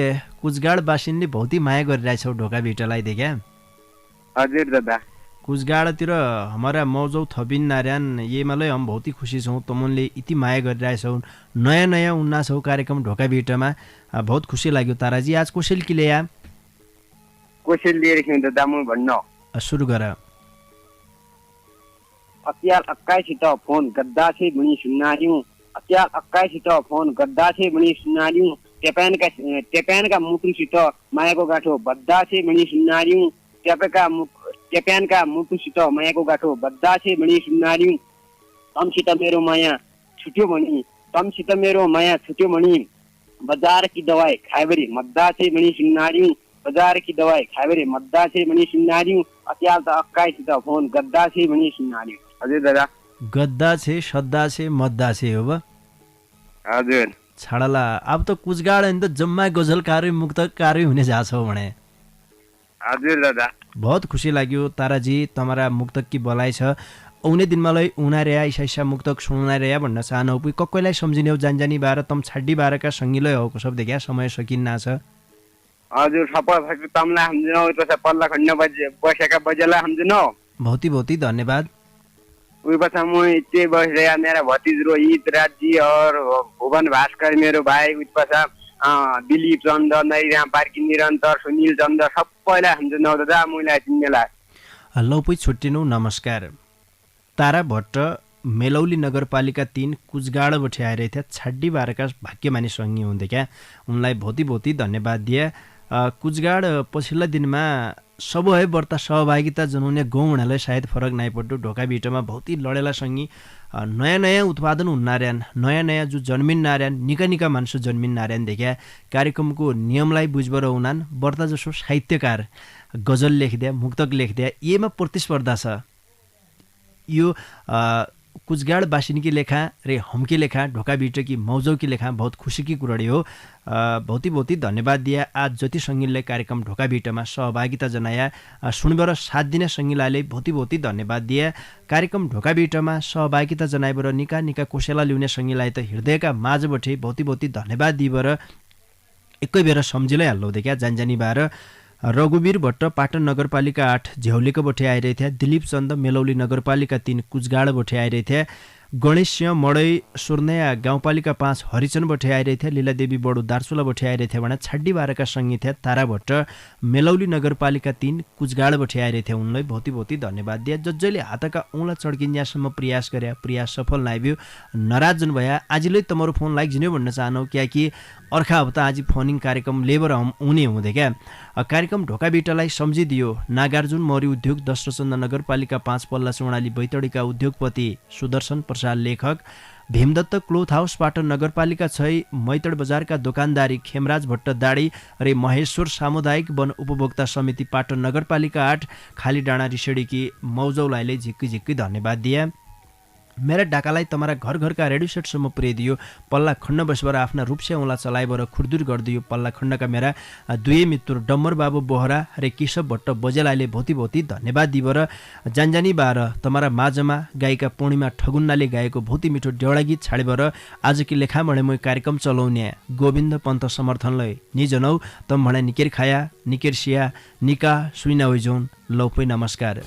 कुचगाडवासीले बहुतै माया गरिरहेछौ ढोकाभिटलाई देख्या? हजुर दादा। कुचगाडतिर हमारा मौजौ थबिन नारायण येमालै हम बहुत ही खुसी छौँ तमुनले इति माया गरिरहेछौ नयाँ नयाँ उन्ना छौ कार्यक्रम ढोकाभिटमा बहुत खुसी लाग्यो। ताराजी आज कोसेल कि ल्याया? कोसेल लिएर खिउँ दादा म भन्न सुरु गर। अत्याल 21 फोन गद्दा छे भनी सुन्नालियौ अत्याल 21 फोन गद्दा छे भनी सुन्नालियौ टेप्यानका मुटुसित मायाको गाठो बद्दा छे भनी सुन्नालियौ टेप्यानका मुटुसित मायाको गाठो बद्दा छे भनी सुन्नालियौ तमसित मेरो माया छुट्यो भनी बजार की दवाई खाएबरी मद्दा छे भनी सुन्नालियौ बजार की दवाई खाएबरी मद्दा छे भनी सुन्नालियौ अत्याल त 21 फोन गद्दा छे भनी सुन्नालियौ। हजुर दादा। गद्दा छे सद्दा छे मद्दा छे हो ब? हजुर। छाडला अब त कुचगाड अनि त जम्मा गजलकार मुक्तकार हुने जाछौ भने। हजुर दादा। बहुत खुसी लाग्यो ताराजी तमरा मुक्तक की बोलाइ छ औने दिन मलाई उनारेया ईसा मुक्तक सुनारेया भन्न चाहनौ पुइ कक्कैलाई सम्झिनेउ जानजानी बार तम छाड्डी बारका संगिलै हो सब देखा समय सकिन्ना छ। हजुर सबै तमला हमजनौ त पल्ला खण्ड बसेका बजेला हमजनौ बहुत धन्यवाद। उही पछा म इते बसेया मेरा भतिज रोहित राजी और भुवन भास्कर मेरो भाइ उही पछा दिलीप चन्द नैराम पार्की निरन्तर सुनिल चन्द सबैलाई हमजनौ दादा मलाई चिन्नेला। लौ पुइ छुट्टिनु नमस्कार। तारा भट्ट मेलौली नगरपालिका 3 कुचगाड बठे आइरहेथे छाड्डी बारका भाग्यमानी सङ्गी हुँदै क्या उनलाई बहुत धन्यवाद दिए। कुचगाड पछिल्ला दिनमा सबै वर्ता सहभागिता जनाउने गाउँ हुनाले सायद फरक नाइ पड्डो ढोकाभिटमा बहुत लडेला सङ्गी नयाँ उत्पादन हुन्नार्यान नयाँ जो जन्मिन नार्यान निका मान्छे जन्मिन नार्यान देख्या कार्यक्रमको नियमलाई बुझबर हुनान् वर्ता जसो साहित्यकार गजल लेख्दिया मुक्तक लेख्दिया येमा प्रतिस्पर्धा छ। यो कुचगाड बासिनी की लेखा रे हमकी लेखा ढोकाभिट की मौजौ की लेखा बहुत खुशी की कुराडी हो। बहुत धन्यवाद दिया आज जति सङ्गीतलाई कार्यक्रम ढोकाभिटमा सहभागिता जनाया सुनबर साथ दिने सङ्गीलाई बहुत धन्यवाद दिया। कार्यक्रम ढोकाभिटमा सहभागिता जनाइबर निका कोसेला ल्याउने सङ्गीलाई त हृदयका माझबठे बहुत धन्यवाद दिइबर एकै बेर सम्झिलै हाल्लो देखा जानजानी बार। रघुवीर भट्ट पाटन नगरपालिका 8 झ्याउलेको बठे आइरहेथे दिलीप चन्द मेलौली नगरपालिका 3 कुचगाड बठे आइरहेथे गणेश सिंह मडै सुर्नया गाउँपालिका 5 हरिचन बठे आइरहेथे लीलादेवी बडो दार्चुला बठे आइरहेथे भने छाड्डी बारका सङ्गी थिए तारा भट्ट मेलौली नगरपालिका 3 कुचगाड बठे आइरहेथे उनलाई बहुत धन्यवाद दिए। जजले हातका औँला चड्किन्यासम्म प्रयास गरे प्रयास सफल नाइब्यो नाराज जन भया आजलै तमरो फोन लाइक जिन्यो भन्न चाहनौ कियाकि अर्का हप्ता आज फोनिङ कार्यक्रम लेबर हम उनी हुँदै क्या कार्यक्रम ढोकाभिटलाई सम्झिदियो। नागार्जुन मौरी उद्योग दशरथचन्द नगरपालिका 5 पल्ला चौडाली बैतडीका उद्योगपति सुदर्शन प्रसाद लेखक भीमदत्त क्लोथ हाउस पाटन नगरपालिका 6 मैतड बजारका दोकानदारी खेमराज भट्ट दाडी रे महेश्वर सामुदायिक वन उपभोक्ता समिति पाटन नगरपालिका 8 खाली डाँडा रिसेडीकी मौजौलाईले झिक्की धन्यवाद दिए। मेरा डाकालाई तमारा घर घरका रेडियो सेटसम्म पुर्याइदियो। पल्ला खण्ड बसबाट आफ्ना रूपसे औँला चलाइबर खुरदुर गरिदियो। पल्ला खण्डका मेरा दुई मित्र डम्बर बाबु बोहरा रे केशव भट्ट बजेलाले भौती भौती धन्यवाद दिबर जानजानी बार तमारा माझमा गायिका पूर्णिमा ठगुन्नाले गाएको भौती मिठो डेउडा गीत छाडेबर आज कि लेखा भने म कार्यक्रम चलाउने गोविन्द पन्त समर्थनलाई निजनौ तम भने निकेर खाया निकेर सिया निका सुइना ओइजोन लौपै नमस्कार।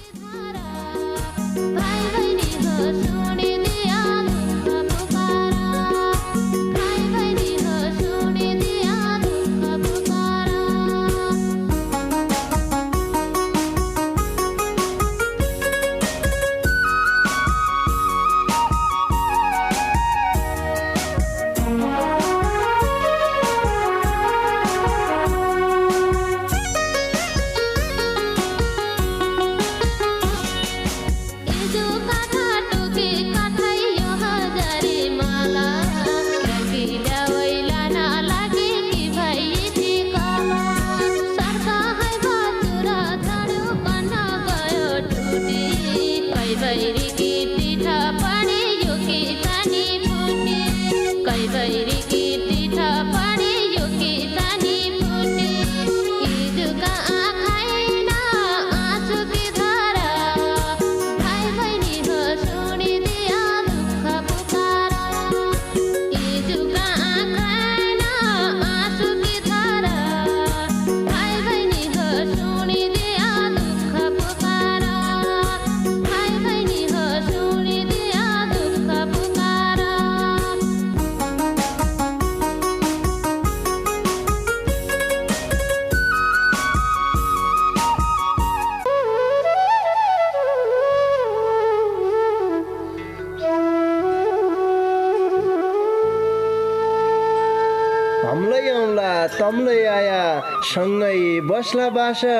तमलै आया सँगै बस्ला बासा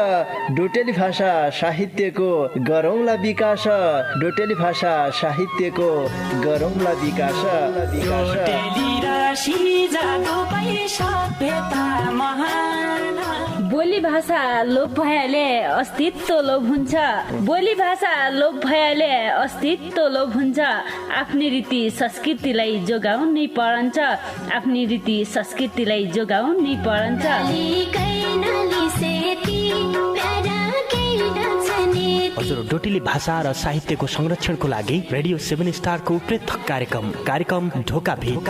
डोटेली भाषा साहित्यको गरौँला विकास डोटेली भाषा साहित्यको गरौँला विकास बोली भाषा लोप भएले अस्तित्व लोप हुन्छ। बोली भाषा लोप भएले अस्तित्व लोप हुन्छ। आफ्नै रीति संस्कृतिलाई जोगाउनै परन्छ। आफ्नै रीति संस्कृतिलाई जोगाउनै परन्छ। हजुर डोटेली भाषा र साहित्यको संरक्षणको लागि रेडियो 7 स्टारको पृथक कार्यक्रम ढोका भेट।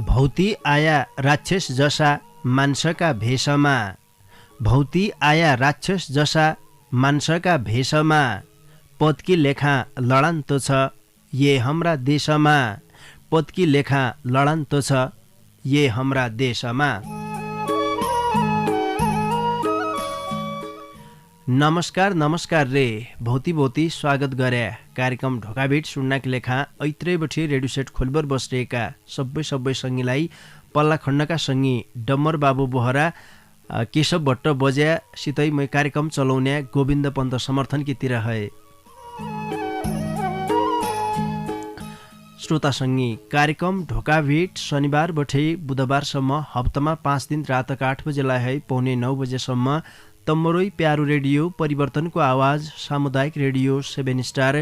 भौती आया राक्षस जसा मान्छका भेषमा। भौती आया राक्षस जसा मान्छका भेषमा। पदकी लेखा लडान्तो छ ये हाम्रा देशमा। पदकी लेखा लडान्तो छ ये हाम्रा देशमा। नमस्कार रे भौती भौती स्वागत गरे कार्यक्रम ढोकाभेट सुन्नाकी लेखा ऐत्रैबठी रेडियो सेट खोलबर बसिरहेका सबै सङ्गीलाई पल्ला खण्डका सङ्गी डम्बर बाबु बोहरा केशव भट्ट बज्या सितै मै कार्यक्रम चलाउने गोविन्द पन्त समर्थनकीतिर है। श्रोता सङ्गी कार्यक्रम ढोकाभेट शनिबारबठै बुधबारसम्म हप्तामा 5 दिन रातका 8 बजेलाई है पौने 9 बजेसम्म तम्मरोई प्यारो रेडियो परिवर्तनको आवाज सामुदायिक रेडियो 7 स्टार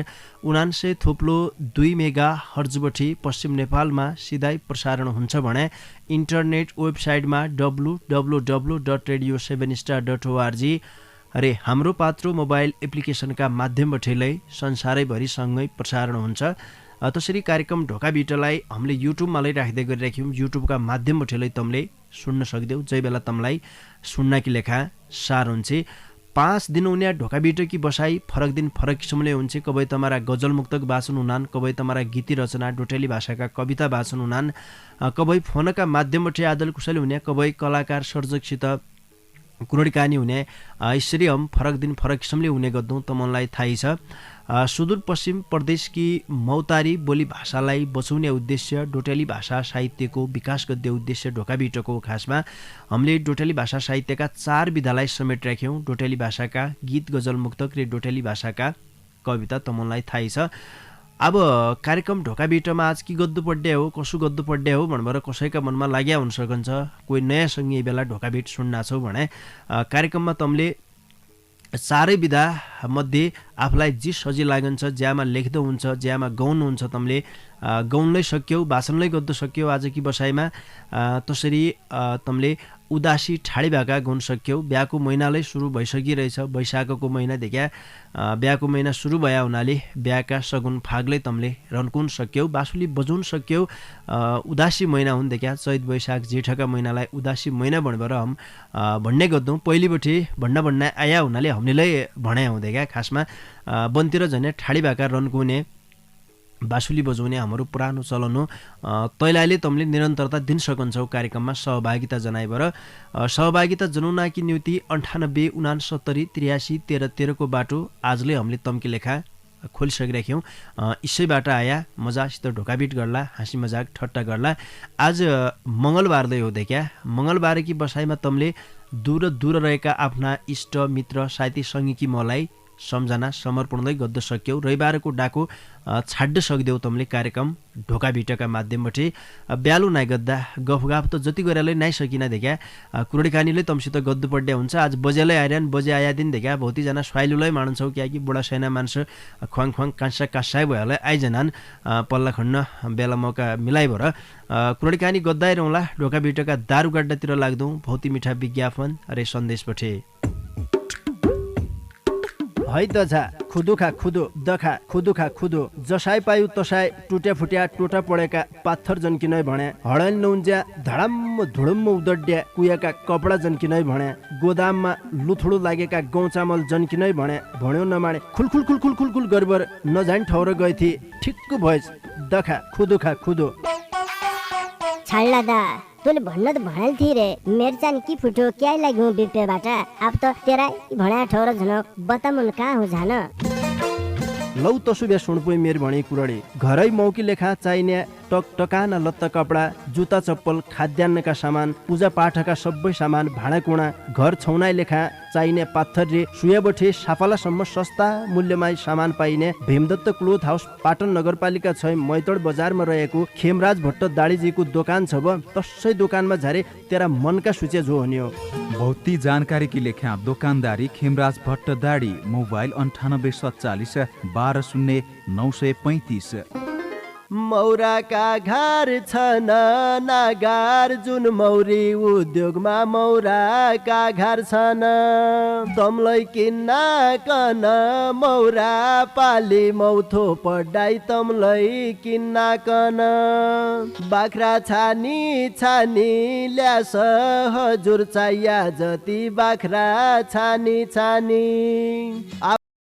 79.2 मेगा हर्जबठी पश्चिम नेपालमा सिधै प्रसारण हुन्छ भने इन्टरनेट वेबसाइटमा www.radio7star.org रे हाम्रो पात्रो मोबाइल एप्लिकेसनका माध्यमबाटै संसारैभरि सँगै प्रसारण हुन्छ। त्यसरी कार्यक्रम ढोकाभिटलाई हामीले युट्युबमा राख्दै गरिराख्यौँ। युट्युबका माध्यमबाटै तमले सुन्न सक्दैौ। जै बेला तमलाई सुन्नाकी लेखा सार हुन्छ। 5 दिन उन्या ढोकाभिटो कि बसाई फरक दिन फरक किसिमले हुन्छ। कबै तमारा गजल मुक्तक वाचन हुनान्, कबै तमारा गीती रचना डोटेली भाषाका कविता वाचन हुनान्, कबै फोनका माध्यमबाट आदल कुशल हुने, कबै कलाकार सर्जकसित कुरडी कहानी हुने। यसरी हम फरक दिन फरक किसिमले हुने गर्दौँ। त मलाई थाहै छ। सुदूरपश्चिम प्रदेशकी मौतारी बोली भाषालाई बचाउने उद्देश्य डोटेली भाषा साहित्यको विकास गद्य उद्देश्य ढोकाबिटको खासमा हामीले डोटेली भाषा साहित्यका 4 विधालाई समेट राख्यौँ। डोटेली भाषाका गीत गजल मुक्तक र डोटेली भाषाका कविता तमलाई थाहै छ। अब कार्यक्रम ढोकाबिटमा आज कि गद्दु पड्या हो कसो गद्दु पड्या हो भनेर कसैका मनमा लाग्या हुन सकन्छ। कोही नयाँ सँगै बेला ढोकाबिट सुन्ना छौ भने कार्यक्रममा तमले 4 विधा मध्ये आफूलाई जे सजिलो लागन्छ ज्यामा लेख्दो हुन्छ ज्यामा गाउनुहुन्छ तमले गाउनलाई सक्यौ भाषणलाई गद्दो सक्यौ। आज कि बसाइमा त्यसरी तमले उदासी ठाडी भाका गाउन सक्यौ। बिहाको महिनालाई सुरु भइसकिरहेछ। वैशाखको महिनादेखि बिहाको महिना सुरु भया हुनाले बिहाका सगुन फागले तमले रन्कुन सक्यौ बाँसुली बजाउन सक्यौ। उदासी महिना हुन्देखि चैत वैशाख जेठका महिनालाई उदासी महिना भनेर हम भन्ने गर्दौँ। पहिलेपट्टि भन्न आया हुनाले हामीलाई भनाइ हुँदै क्या खासमा वनतिर झन् ठाडी भाका रन्कुने बाँसुली बजाउने हाम्रो पुरानो चलन हो। तैलाले तमले निरन्तरता दिन सकन्छौ कार्यक्रममा सहभागिता जनाइबर। सहभागिता जनाउनकी निम्ति 98 69 83 13 13 को बाटो आजले हामीले तम्की लेखा खोलिसकिरहेका छौँ। इसैबाट आया मजासित ढोकाबिट गर्ला हाँसी मजाक ठट्टा गर्ला। आज मङ्गलबारदै हो देखा मङ्गलबार कि बसाइमा तमले दूर रहेका आफ्ना इष्ट मित्र साथी सङ्गीकी मलाई सम्झना समर्पणदै गद्द सक्यौ। रविबारको डाको छाड्न सक्देऊ तमले कार्यक्रम ढोकाबिटका माध्यमबाट ब्यालु नाइ गद्दा गफगाफ त जति गरेलै नाइ सकिना देखा कुरडीखानीले तमसित गद्दु पड्या हुन्छ। आज बजेलै आइरहन बजे आया दिन देखा बहुतीजना स्वाइलुलै मान्छौ क्या कि बुढा सैना मान्छ ख्वाङ काँसाइ भएलाई आइजनान् पल्ला खण्ड बेला मौका मिलाइ भएर कुरडीखानी गद्दाइ रहला। ढोकाबिटका दारु गाड्डातिर लाग्दौँ भौती मिठा विज्ञापन रे सन्देशपछि है त झा खुदुखा खुदो दखा खुदुखा खुदो जसाई पायु तसाई टुट्या फुट्या टोटा पडेका पाथर जन्किनै भण्या हडन नौन्ज्या धडम्म धुडुम्म उदड्या कुयाका कपडा जन्किनै भण्या गोदाममा लुथुडु लागेका गहुँ चामल जन्किनै भण्या भन्यो नमाने खुलखुल खुलखुल खुलखुल गरबर नजान ठाउँ गएथी ठिक्क भएछ दखा खुदुखा खुदो। छाड्ला दा तैँले भन्न त भनेल थिए रे मेरो चाहिँ कि फुटो क्या लाग्यो बिपेबाट अब त तेरा भन्या ठौर झनक बतामुन कहाँ हो झान। लौ तसुबे सुणपुई मेर भणी कुरडी घरै मौकी लेखा चाहिने टकाना लत्ता कपडा जुत्ता चप्पल खाद्यान्नका सामान पूजा पाठका सबै सामान भाँडाकुँडा घर छौनाइ लेखा चाहिने पाथर रे सुयाबठे साफालासम्म सस्ता मूल्यमा सामान पाइने भीमदत्त क्लोथ हाउस पाटन नगरपालिका 6 मैतड बजारमा रहेको खेमराज भट्ट दाडीजीको दोकान छ ब तसै दोकानमा झारे तेरा मनका सूचे जो हनियो। बहुती जानकारी की लेख्या दोकानदारी खेमराज भट्ट दाडी मोबाइल 9847 12 0935। मौराका घर छन् नागार जुन मौरी उद्योगमा मौराका घर छन् तमलाई किन्न कन मौरा पाली मौथो पढाइ तमलाई किन्न कन बाख्रा छानी छानी ल्यास हजुर चाहिया जति बाख्रा छानी छानी।